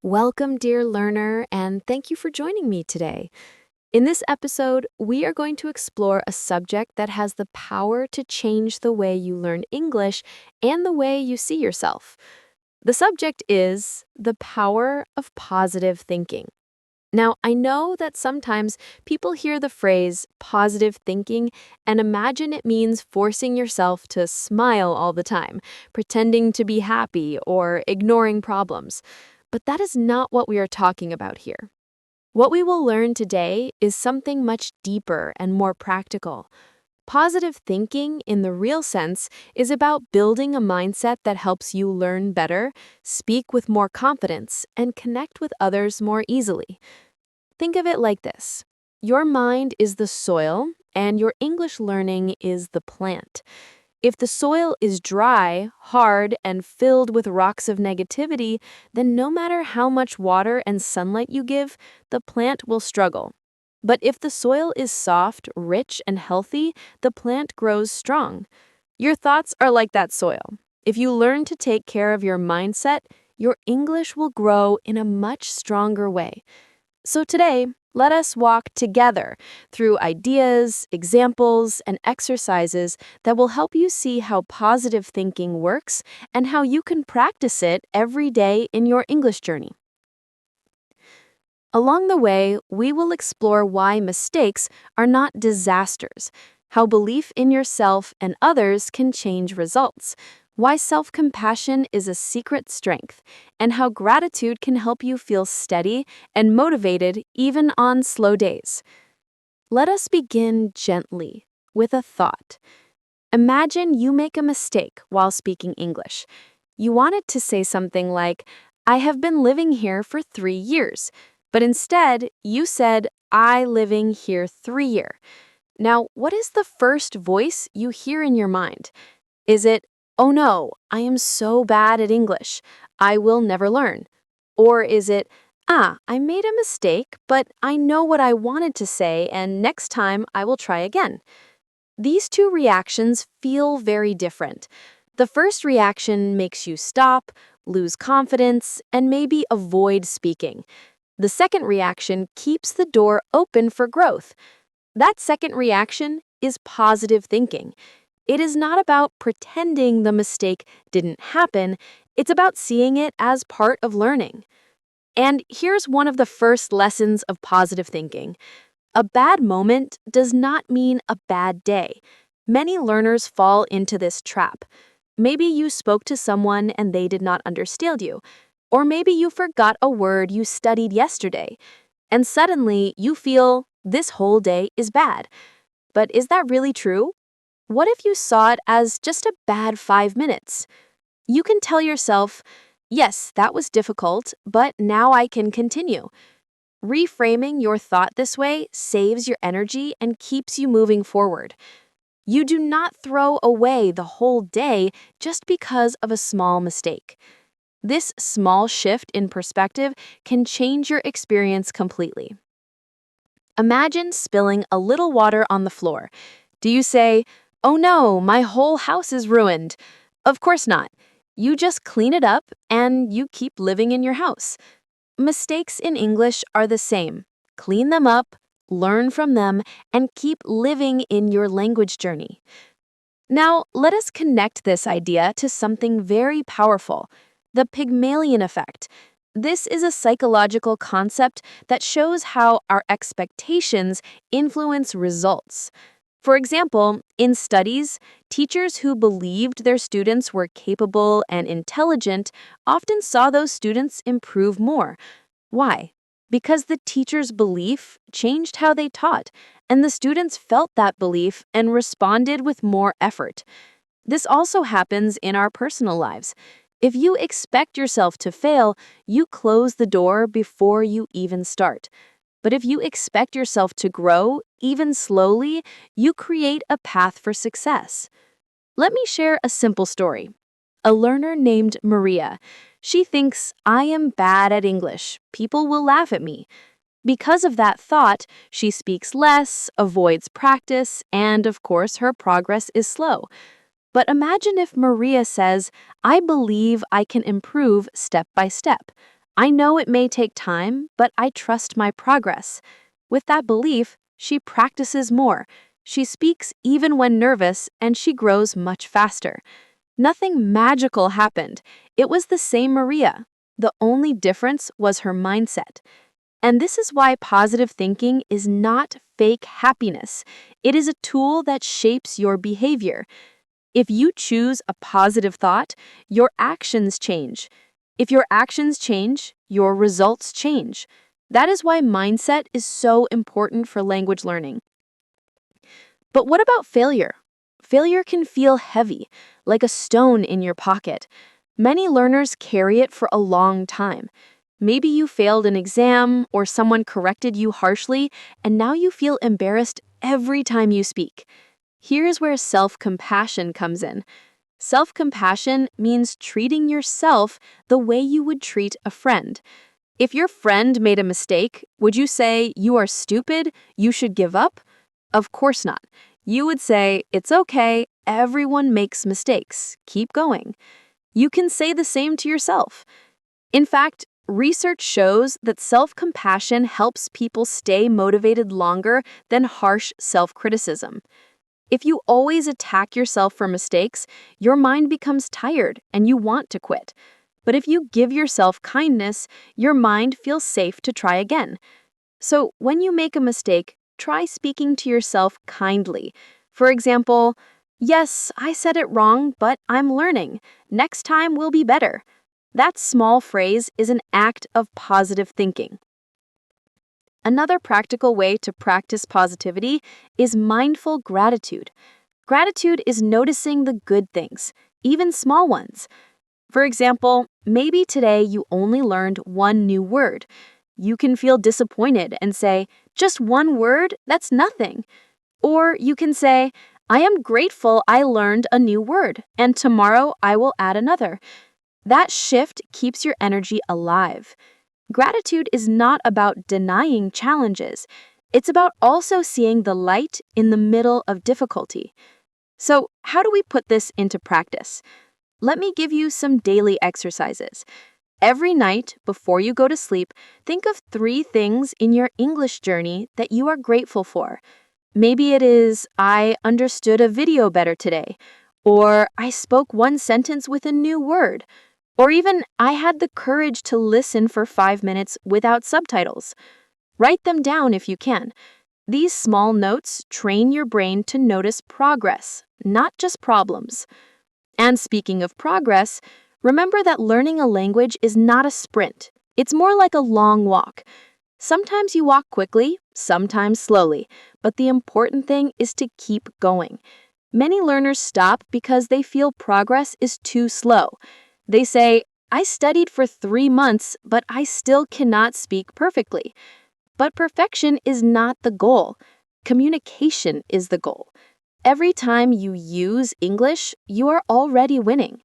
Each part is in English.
Welcome, dear learner, and thank you for joining me today. In this episode, we are going to explore a subject that has the power to change the way you learn English and the way you see yourself. The subject is the power of positive thinking. Now, I know that sometimes people hear the phrase positive thinking and imagine it means forcing yourself to smile all the time, pretending to be happy, or ignoring problems. But that is not what we are talking about here. What we will learn today is something much deeper and more practical. Positive thinking, in the real sense, is about building a mindset that helps you learn better, speak with more confidence, and connect with others more easily. Think of it like this. Your mind is the soil, and your English learning is the plant. If the soil is dry, hard, and filled with rocks of negativity, then no matter how much water and sunlight you give, the plant will struggle. But if the soil is soft, rich, and healthy, the plant grows strong. Your thoughts are like that soil. If you learn to take care of your mindset, your English will grow in a much stronger way. So today, let us walk together through ideas, examples, and exercises that will help you see how positive thinking works and how you can practice it every day in your English journey. Along the way, we will explore why mistakes are not disasters, how belief in yourself and others can change results, why self-compassion is a secret strength, and how gratitude can help you feel steady and motivated even on slow days. Let us begin gently with a thought. Imagine you make a mistake while speaking English. You wanted to say something like, I have been living here for 3 years, but instead you said, I living here 3 year. Now, what is the first voice you hear in your mind? Is it, oh no, I am so bad at English, I will never learn? Or is it, I made a mistake, but I know what I wanted to say and next time I will try again? These two reactions feel very different. The first reaction makes you stop, lose confidence, and maybe avoid speaking. The second reaction keeps the door open for growth. That second reaction is positive thinking. It is not about pretending the mistake didn't happen, it's about seeing it as part of learning. And here's one of the first lessons of positive thinking. A bad moment does not mean a bad day. Many learners fall into this trap. Maybe you spoke to someone and they did not understand you. Or maybe you forgot a word you studied yesterday. And suddenly you feel this whole day is bad. But is that really true? What if you saw it as just a bad 5 minutes? You can tell yourself, yes, that was difficult, but now I can continue. Reframing your thought this way saves your energy and keeps you moving forward. You do not throw away the whole day just because of a small mistake. This small shift in perspective can change your experience completely. Imagine spilling a little water on the floor. Do you say, oh no, my whole house is ruined? Of course not. You just clean it up and you keep living in your house. Mistakes in English are the same. Clean them up, learn from them, and keep living in your language journey. Now, let us connect this idea to something very powerful, the Pygmalion effect. This is a psychological concept that shows how our expectations influence results. For example, in studies, teachers who believed their students were capable and intelligent often saw those students improve more. Why? Because the teacher's belief changed how they taught, and the students felt that belief and responded with more effort. This also happens in our personal lives. If you expect yourself to fail, you close the door before you even start. But if you expect yourself to grow, even slowly, you create a path for success. Let me share a simple story. A learner named Maria. She thinks, I am bad at English. People will laugh at me. Because of that thought, she speaks less, avoids practice, and of course, her progress is slow. But imagine if Maria says, I believe I can improve step by step. I know it may take time, but I trust my progress. With that belief, she practices more. She speaks even when nervous, and she grows much faster. Nothing magical happened. It was the same Maria. The only difference was her mindset. And this is why positive thinking is not fake happiness. It is a tool that shapes your behavior. If you choose a positive thought, your actions change. If your actions change, your results change. That is why mindset is so important for language learning. But what about failure? Failure can feel heavy, like a stone in your pocket. Many learners carry it for a long time. Maybe you failed an exam or someone corrected you harshly, and now you feel embarrassed every time you speak. Here's where self-compassion comes in. Self-compassion means treating yourself the way you would treat a friend. If your friend made a mistake, would you say, "You are stupid, you should give up"? Of course not. You would say, "It's okay, everyone makes mistakes. Keep going." You can say the same to yourself. In fact, research shows that self-compassion helps people stay motivated longer than harsh self-criticism. If you always attack yourself for mistakes, your mind becomes tired and you want to quit. But if you give yourself kindness, your mind feels safe to try again. So when you make a mistake, try speaking to yourself kindly. For example, "Yes, I said it wrong, but I'm learning. Next time will be better." That small phrase is an act of positive thinking. Another practical way to practice positivity is mindful gratitude. Gratitude is noticing the good things, even small ones. For example, maybe today you only learned one new word. You can feel disappointed and say, "Just one word? That's nothing." Or you can say, "I am grateful I learned a new word, and tomorrow I will add another." That shift keeps your energy alive. Gratitude is not about denying challenges. It's about also seeing the light in the middle of difficulty. So, how do we put this into practice? Let me give you some daily exercises. Every night, before you go to sleep, think of 3 things in your English journey that you are grateful for. Maybe it is, "I understood a video better today," or "I spoke one sentence with a new word," or even, "I had the courage to listen for 5 minutes without subtitles." Write them down if you can. These small notes train your brain to notice progress, not just problems. And speaking of progress, remember that learning a language is not a sprint. It's more like a long walk. Sometimes you walk quickly, sometimes slowly, but the important thing is to keep going. Many learners stop because they feel progress is too slow. They say, "I studied for 3 months, but I still cannot speak perfectly." But perfection is not the goal. Communication is the goal. Every time you use English, you are already winning.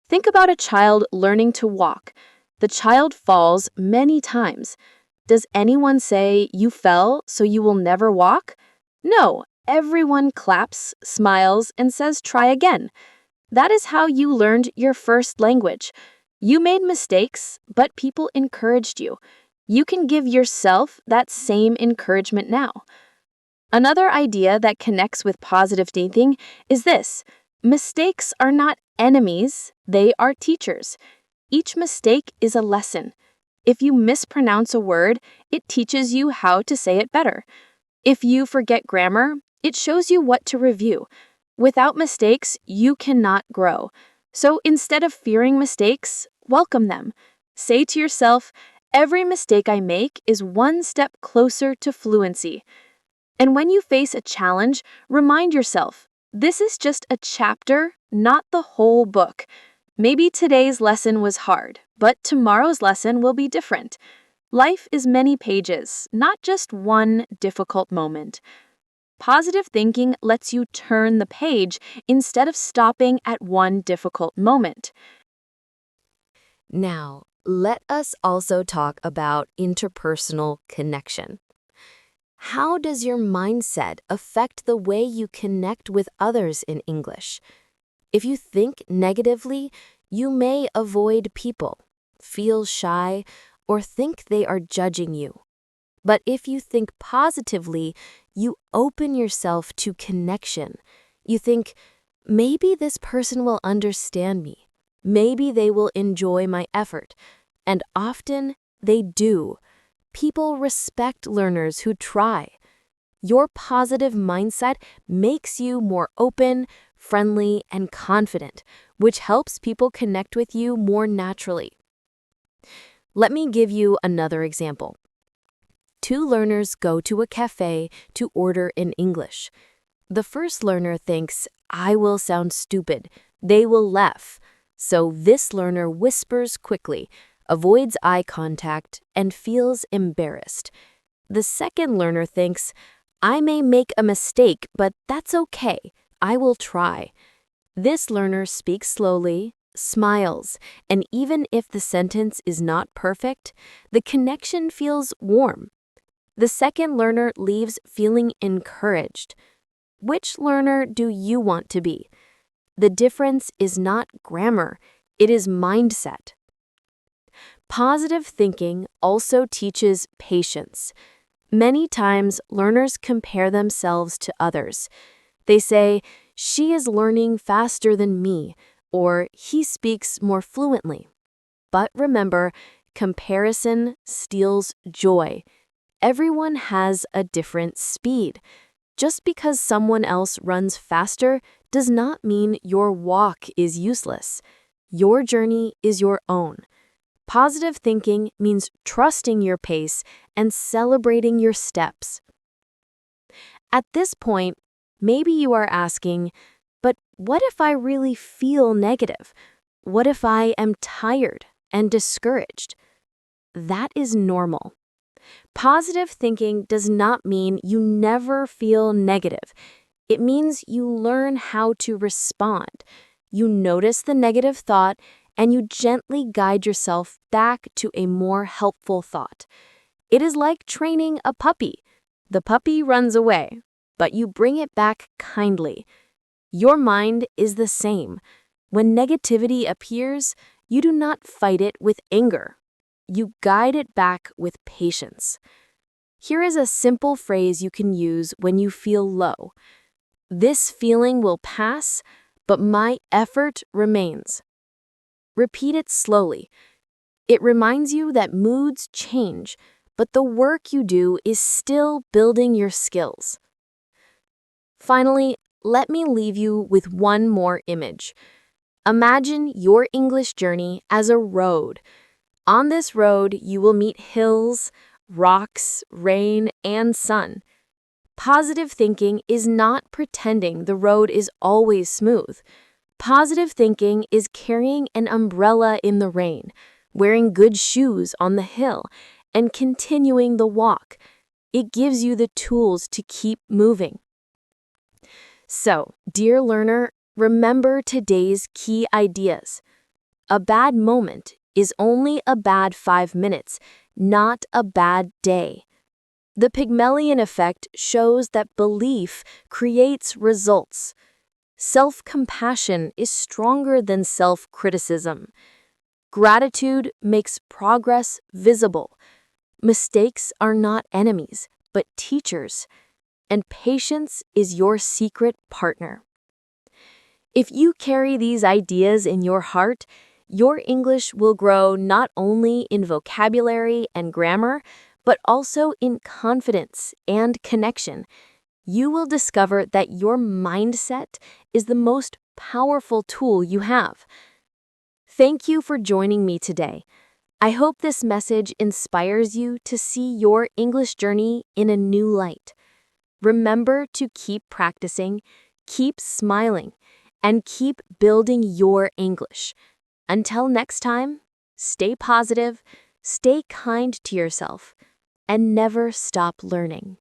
Think about a child learning to walk. The child falls many times. Does anyone say, "You fell, so you will never walk"? No, everyone claps, smiles, and says, "Try again." That is how you learned your first language. You made mistakes, but people encouraged you. You can give yourself that same encouragement now. Another idea that connects with positive thinking is this: mistakes are not enemies, they are teachers. Each mistake is a lesson. If you mispronounce a word, it teaches you how to say it better. If you forget grammar, it shows you what to review. Without mistakes, you cannot grow. So instead of fearing mistakes, welcome them. Say to yourself, "Every mistake I make is one step closer to fluency." And when you face a challenge, remind yourself, this is just a chapter, not the whole book. Maybe today's lesson was hard, but tomorrow's lesson will be different. Life is many pages, not just one difficult moment. Positive thinking lets you turn the page instead of stopping at one difficult moment. Now, let us also talk about interpersonal connection. How does your mindset affect the way you connect with others in English? If you think negatively, you may avoid people. feel shy, or think they are judging you. But if you think positively, you open yourself to connection. You think, maybe this person will understand me. Maybe they will enjoy my effort. And often they do. People respect learners who try. Your positive mindset makes you more open, friendly, and confident, which helps people connect with you more naturally. Let me give you another example. Two learners go to a cafe to order in English. The first learner thinks, I will sound stupid. They will laugh. So this learner whispers quickly, avoids eye contact, and feels embarrassed. The second learner thinks, I may make a mistake, but that's okay. I will try. This learner speaks slowly, smiles, and even if the sentence is not perfect, the connection feels warm. The second learner leaves feeling encouraged. Which learner do you want to be? The difference is not grammar, it is mindset. Positive thinking also teaches patience. Many times, learners compare themselves to others. They say, she is learning faster than me, or he speaks more fluently. But remember, comparison steals joy. Everyone has a different speed. Just because someone else runs faster does not mean your walk is useless. Your journey is your own. Positive thinking means trusting your pace and celebrating your steps. At this point, maybe you are asking, but what if I really feel negative? What if I am tired and discouraged? That is normal. Positive thinking does not mean you never feel negative. It means you learn how to respond. You notice the negative thought and you gently guide yourself back to a more helpful thought. It is like training a puppy. The puppy runs away, but you bring it back kindly. Your mind is the same. When negativity appears, you do not fight it with anger. You guide it back with patience. Here is a simple phrase you can use when you feel low. This feeling will pass, but my effort remains. Repeat it slowly. It reminds you that moods change, but the work you do is still building your skills. Finally, let me leave you with one more image. Imagine your English journey as a road. On this road, you will meet hills, rocks, rain, and sun. Positive thinking is not pretending the road is always smooth. Positive thinking is carrying an umbrella in the rain, wearing good shoes on the hill, and continuing the walk. It gives you the tools to keep moving. So, dear learner, remember today's key ideas. A bad moment is only a bad 5 minutes, not a bad day. The Pygmalion effect shows that belief creates results. Self-compassion is stronger than self-criticism. Gratitude makes progress visible. Mistakes are not enemies, but teachers. And patience is your secret partner. If you carry these ideas in your heart, your English will grow not only in vocabulary and grammar, but also in confidence and connection. You will discover that your mindset is the most powerful tool you have. Thank you for joining me today. I hope this message inspires you to see your English journey in a new light. Remember to keep practicing, keep smiling, and keep building your English. Until next time, stay positive, stay kind to yourself, and never stop learning.